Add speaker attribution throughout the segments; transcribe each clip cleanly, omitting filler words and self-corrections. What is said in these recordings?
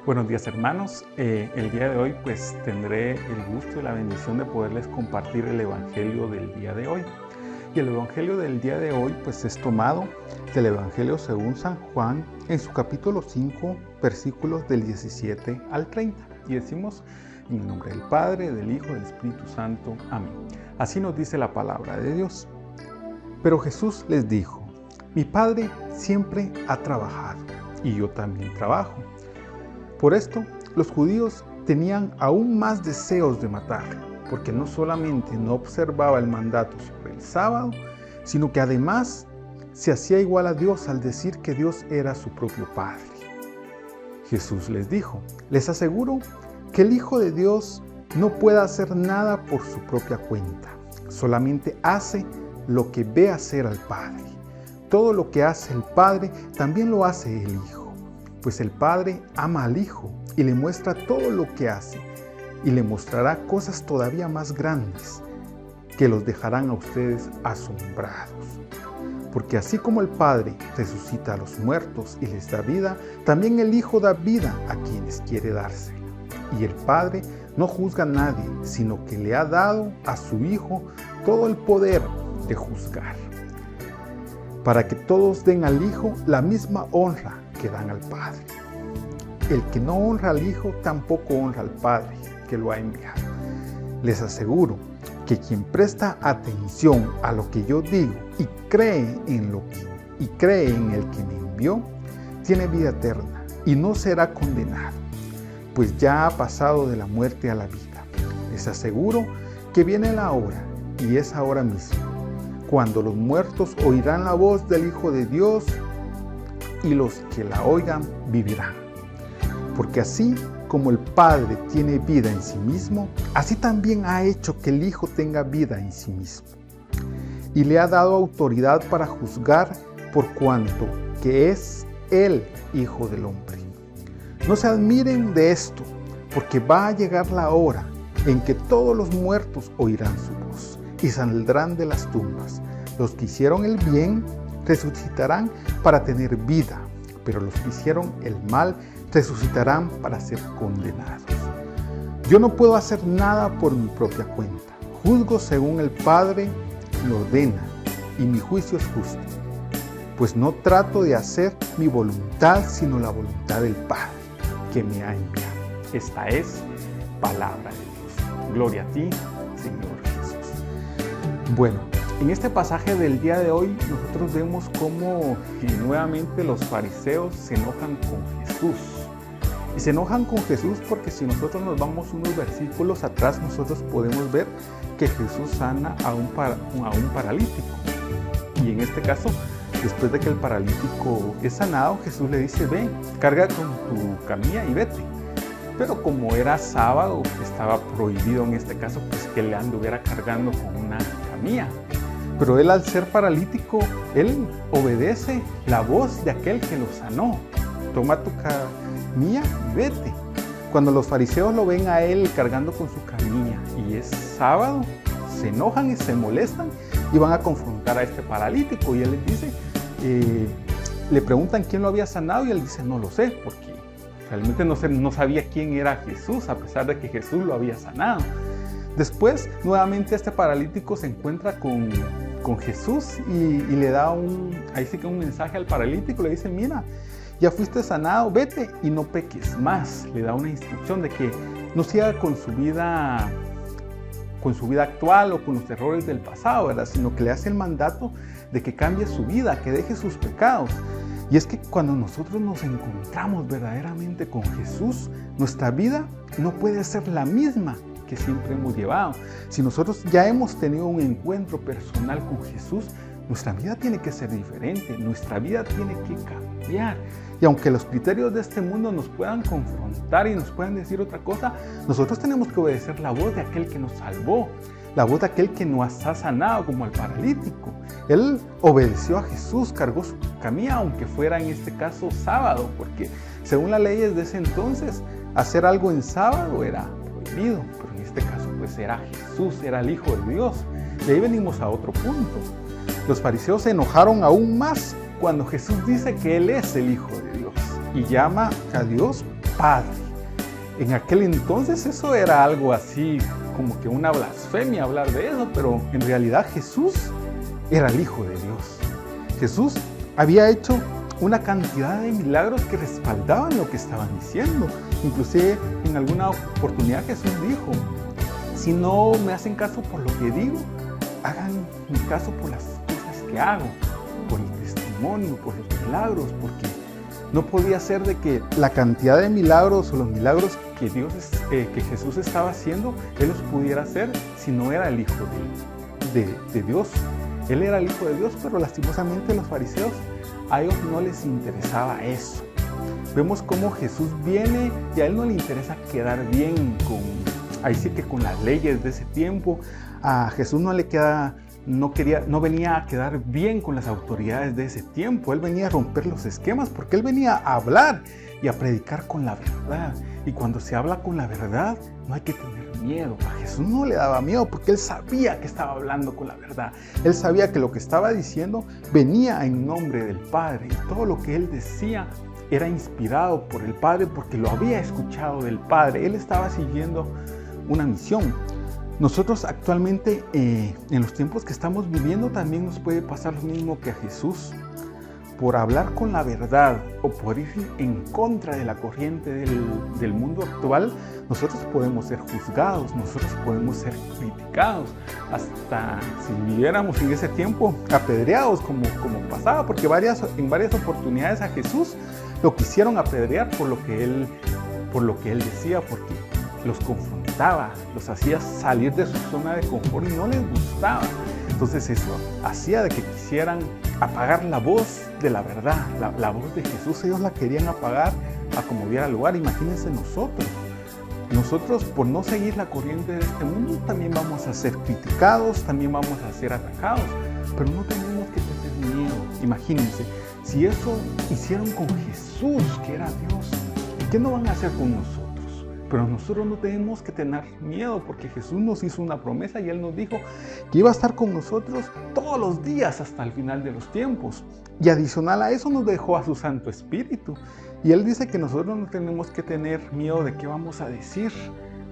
Speaker 1: Buenos días, hermanos. El día de hoy pues tendré el gusto y la bendición de poderles compartir el Evangelio del día de hoy. Y el Evangelio del día de hoy pues es tomado del Evangelio según San Juan en su capítulo 5, versículos del 17 al 30. Y decimos: en el nombre del Padre, del Hijo y del Espíritu Santo. Amén. Así nos dice la palabra de Dios. Pero Jesús les dijo: mi Padre siempre ha trabajado y yo también trabajo. Por esto, los judíos tenían aún más deseos de matarlo, porque no solamente no observaba el mandato sobre el sábado, sino que además se hacía igual a Dios al decir que Dios era su propio Padre. Jesús les dijo: les aseguro que el Hijo de Dios no puede hacer nada por su propia cuenta, solamente hace lo que ve hacer al Padre. Todo lo que hace el Padre también lo hace el Hijo. Pues el Padre ama al Hijo y le muestra todo lo que hace, y le mostrará cosas todavía más grandes que los dejarán a ustedes asombrados. Porque así como el Padre resucita a los muertos y les da vida, también el Hijo da vida a quienes quiere dársela. Y el Padre no juzga a nadie, sino que le ha dado a su Hijo todo el poder de juzgar, para que todos den al Hijo la misma honra que dan al Padre. El que no honra al Hijo tampoco honra al Padre que lo ha enviado. Les aseguro que quien presta atención a lo que yo digo y cree en el que me envió, tiene vida eterna y no será condenado, pues ya ha pasado de la muerte a la vida. Les aseguro que viene la hora, y es ahora mismo, cuando los muertos oirán la voz del Hijo de Dios, y los que la oigan vivirán. Porque así como el Padre tiene vida en sí mismo, así también ha hecho que el Hijo tenga vida en sí mismo. Y le ha dado autoridad para juzgar, por cuanto que es el Hijo del Hombre. No se admiren de esto, porque va a llegar la hora en que todos los muertos oirán su voz y saldrán de las tumbas. Los que hicieron el bien resucitarán para tener vida, pero los que hicieron el mal resucitarán para ser condenados. Yo no puedo hacer nada por mi propia cuenta. Juzgo según el Padre lo ordena, y mi juicio es justo, pues no trato de hacer mi voluntad, sino la voluntad del Padre que me ha enviado. Esta es palabra de Dios. Gloria a ti, Señor Jesús. Bueno, en este pasaje del día de hoy nosotros vemos cómo nuevamente los fariseos se enojan con Jesús. Y se enojan con Jesús porque si nosotros nos vamos unos versículos atrás, nosotros podemos ver que Jesús sana a un paralítico. Y en este caso, después de que el paralítico es sanado, Jesús le dice: ven, carga con tu camilla y vete. Pero como era sábado, estaba prohibido en este caso pues que le anduviera cargando con una camilla. Pero él, al ser paralítico, él obedece la voz de aquel que lo sanó. Toma tu camilla y vete. Cuando los fariseos lo ven a él cargando con su camilla y es sábado, se enojan y se molestan y van a confrontar a este paralítico. Y él les dice, le preguntan quién lo había sanado y él dice: no lo sé, porque realmente no sabía quién era Jesús, a pesar de que Jesús lo había sanado. Después, nuevamente este paralítico se encuentra con Jesús y le da un mensaje al paralítico. Le dice: mira, ya fuiste sanado, vete y no peques más. Le da una instrucción de que no siga con su vida actual o con los errores del pasado, ¿verdad? Sino que le hace el mandato de que cambie su vida, que deje sus pecados. Y es que cuando nosotros nos encontramos verdaderamente con Jesús, nuestra vida no puede ser la misma que siempre hemos llevado. Si nosotros ya hemos tenido un encuentro personal con Jesús, nuestra vida tiene que ser diferente, nuestra vida tiene que cambiar. Y aunque los criterios de este mundo nos puedan confrontar y nos puedan decir otra cosa, nosotros tenemos que obedecer la voz de aquel que nos salvó, la voz de aquel que nos ha sanado, como al paralítico. Él obedeció a Jesús, cargó su camilla, aunque fuera en este caso sábado, porque según las leyes de ese entonces, hacer algo en sábado era prohibido, pero en este caso pues era Jesús, era el Hijo de Dios. Y ahí venimos a otro punto. Los fariseos se enojaron aún más cuando Jesús dice que Él es el Hijo de Dios y llama a Dios Padre. En aquel entonces eso era algo así como que una blasfemia hablar de eso, pero en realidad Jesús era el Hijo de Dios. Jesús había hecho una cantidad de milagros que respaldaban lo que estaban diciendo. Inclusive en alguna oportunidad Jesús dijo: si no me hacen caso por lo que digo, hagan mi caso por las cosas que hago, por el testimonio, por los milagros, porque no podía ser de que la cantidad de milagros o los milagros que Jesús estaba haciendo, Él los pudiera hacer si no era el Hijo de Dios. Él era el Hijo de Dios, pero lastimosamente los fariseos, a ellos no les interesaba eso. Vemos cómo Jesús viene y a Él no le interesa quedar bien con las leyes de ese tiempo. A Jesús no venía a quedar bien con las autoridades de ese tiempo. Él venía a romper los esquemas porque Él venía a hablar y a predicar con la verdad. Y cuando se habla con la verdad, no hay que tener miedo. A Jesús no le daba miedo porque Él sabía que estaba hablando con la verdad. Él sabía que lo que estaba diciendo venía en nombre del Padre. Y todo lo que Él decía era inspirado por el Padre porque lo había escuchado del Padre. Él estaba siguiendo una misión. Nosotros actualmente, en los tiempos que estamos viviendo, también nos puede pasar lo mismo que a Jesús. Por hablar con la verdad o por ir en contra de la corriente del mundo actual, nosotros podemos ser juzgados, nosotros podemos ser criticados, hasta si viviéramos en ese tiempo apedreados como pasaba, porque en varias oportunidades a Jesús lo quisieron apedrear por lo que él decía, porque los confrontaba, los hacía salir de su zona de confort y no les gustaba. Entonces eso hacía de que quisieran apagar la voz de la verdad, la voz de Jesús. Ellos la querían apagar a como diera lugar. Imagínense nosotros por no seguir la corriente de este mundo también vamos a ser criticados, también vamos a ser atacados, pero no tenemos que tener miedo. Imagínense, si eso hicieron con Jesús, que era Dios, ¿qué no van a hacer con nosotros? Pero nosotros no tenemos que tener miedo porque Jesús nos hizo una promesa y Él nos dijo que iba a estar con nosotros todos los días hasta el final de los tiempos. Y adicional a eso nos dejó a su Santo Espíritu. Y Él dice que nosotros no tenemos que tener miedo de qué vamos a decir,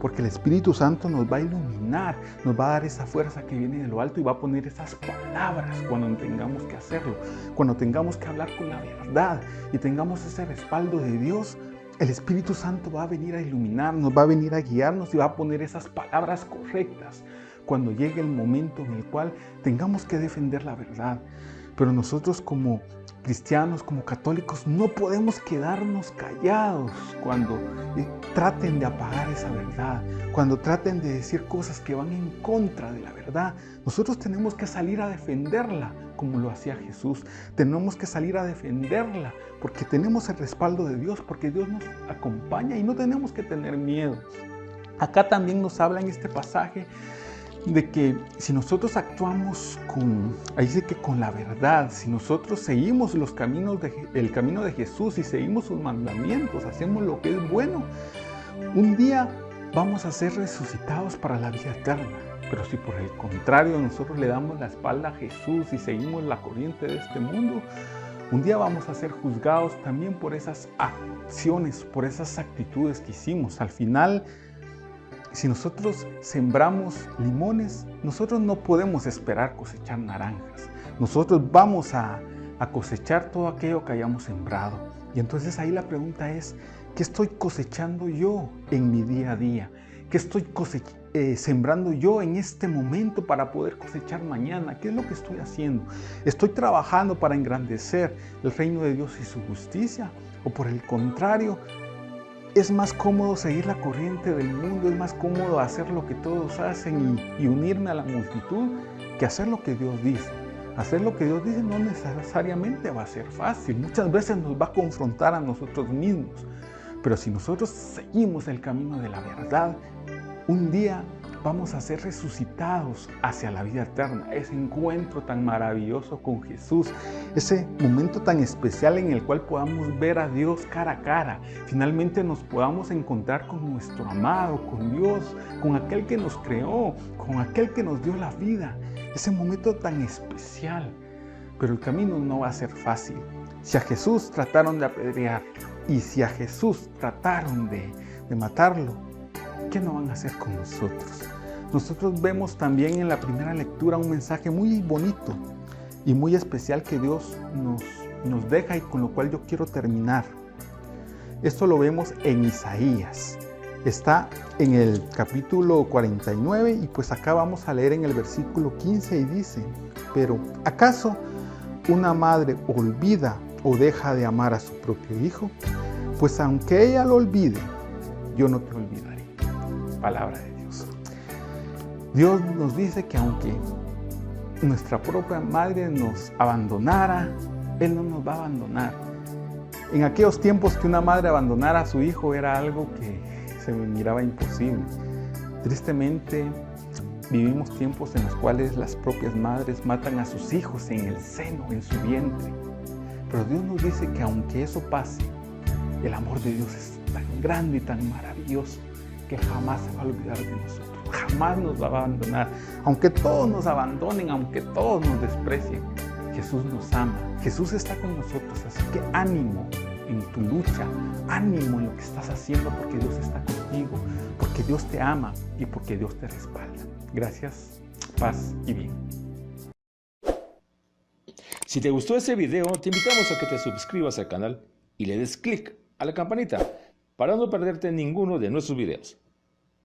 Speaker 1: porque el Espíritu Santo nos va a iluminar, nos va a dar esa fuerza que viene de lo alto y va a poner esas palabras cuando tengamos que hacerlo, cuando tengamos que hablar con la verdad y tengamos ese respaldo de Dios. El Espíritu Santo va a venir a iluminarnos, va a venir a guiarnos y va a poner esas palabras correctas cuando llegue el momento en el cual tengamos que defender la verdad. Pero nosotros como cristianos, como católicos, no podemos quedarnos callados cuando traten de apagar esa verdad, cuando traten de decir cosas que van en contra de la verdad. Nosotros tenemos que salir a defenderla como lo hacía Jesús. Tenemos que salir a defenderla porque tenemos el respaldo de Dios, porque Dios nos acompaña y no tenemos que tener miedo. Acá también nos habla en este pasaje de que si nosotros actuamos con la verdad, si nosotros seguimos el camino de Jesús y seguimos sus mandamientos, hacemos lo que es bueno, un día vamos a ser resucitados para la vida eterna. Pero si por el contrario nosotros le damos la espalda a Jesús y seguimos la corriente de este mundo, un día vamos a ser juzgados también por esas acciones, por esas actitudes que hicimos. Al final, si nosotros sembramos limones, nosotros no podemos esperar cosechar naranjas. Nosotros vamos a cosechar todo aquello que hayamos sembrado. Y entonces ahí la pregunta es, ¿qué estoy cosechando yo en mi día a día? ¿Qué estoy sembrando yo en este momento para poder cosechar mañana? ¿Qué es lo que estoy haciendo? ¿Estoy trabajando para engrandecer el reino de Dios y su justicia? ¿O por el contrario, es más cómodo seguir la corriente del mundo, es más cómodo hacer lo que todos hacen y unirme a la multitud que hacer lo que Dios dice? Hacer lo que Dios dice no necesariamente va a ser fácil, muchas veces nos va a confrontar a nosotros mismos, pero si nosotros seguimos el camino de la verdad, un día vamos a ser resucitados hacia la vida eterna, ese encuentro tan maravilloso con Jesús, ese momento tan especial en el cual podamos ver a Dios cara a cara, finalmente nos podamos encontrar con nuestro amado, con Dios, con aquel que nos creó, con aquel que nos dio la vida, ese momento tan especial. Pero el camino no va a ser fácil. Si a Jesús trataron de apedrearlo, Y si a Jesús trataron de matarlo, ¿qué no van a hacer con nosotros? Nosotros vemos también en la primera lectura un mensaje muy bonito y muy especial que Dios nos deja y con lo cual yo quiero terminar. Esto lo vemos en Isaías. Está en el capítulo 49 y pues acá vamos a leer en el versículo 15 y dice: pero ¿acaso una madre olvida o deja de amar a su propio hijo? Pues aunque ella lo olvide, yo no te olvidaré. Palabra de Dios. Dios nos dice que aunque nuestra propia madre nos abandonara, Él no nos va a abandonar. En aquellos tiempos que una madre abandonara a su hijo era algo que se me miraba imposible. Tristemente, vivimos tiempos en los cuales las propias madres matan a sus hijos en el seno, en su vientre. Pero Dios nos dice que aunque eso pase, el amor de Dios es tan grande y tan maravilloso que jamás se va a olvidar de nosotros. Jamás nos va a abandonar. Aunque todos nos abandonen, aunque todos nos desprecien, Jesús nos ama. Jesús está con nosotros. Así que ánimo en tu lucha, ánimo en lo que estás haciendo, porque Dios está contigo, porque Dios te ama y porque Dios te respalda. Gracias, paz y bien.
Speaker 2: Si te gustó este video, te invitamos a que te suscribas al canal y le des clic a la campanita para no perderte ninguno de nuestros videos.